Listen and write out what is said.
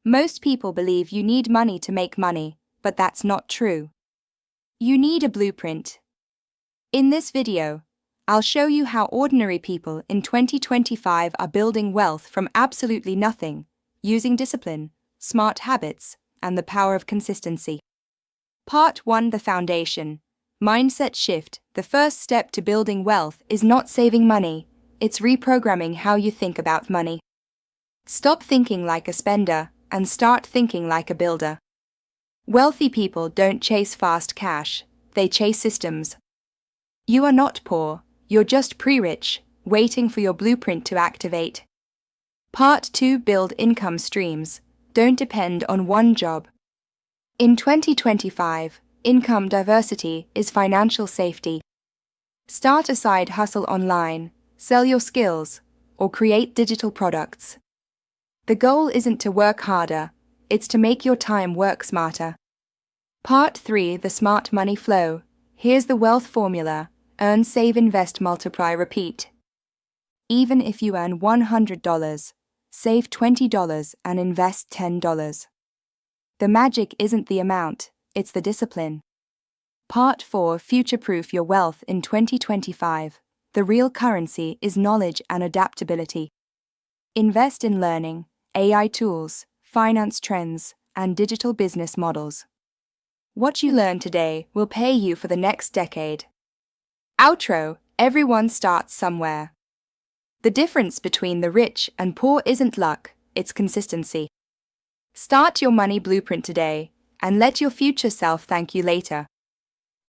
Most people believe you need money to make money, but that's not true. You need a blueprint. In this video, I'll show you how ordinary people in 2025 are building wealth from absolutely nothing, using discipline, smart habits, and the power of consistency. Part 1: The Foundation. Mindset shift. The first step to building wealth is not saving money, it's reprogramming how you think about money. Stop thinking like a spender and start thinking like a builder. Wealthy people don't chase fast cash, they chase systems. You are not poor, you're just pre-rich, waiting for your blueprint to activate. Part 2: Build income streams. Don't depend on one job. In 2025, income diversity is financial safety. Start a side hustle online, sell your skills, or create digital products. The goal isn't to work harder, it's to make your time work smarter. Part 3: The Smart Money Flow. Here's the wealth formula: earn, save, invest, multiply, repeat. Even if you earn $100, save $20 and invest $10. The magic isn't the amount, it's the discipline. Part 4: Future-proof your wealth in 2025. The real currency is knowledge and adaptability. Invest in learning, AI tools, finance trends, and digital business models. What you learn today will pay you for the next decade. Outro: Everyone starts somewhere. The difference between the rich and poor isn't luck, it's consistency. Start your money blueprint today, and let your future self thank you later.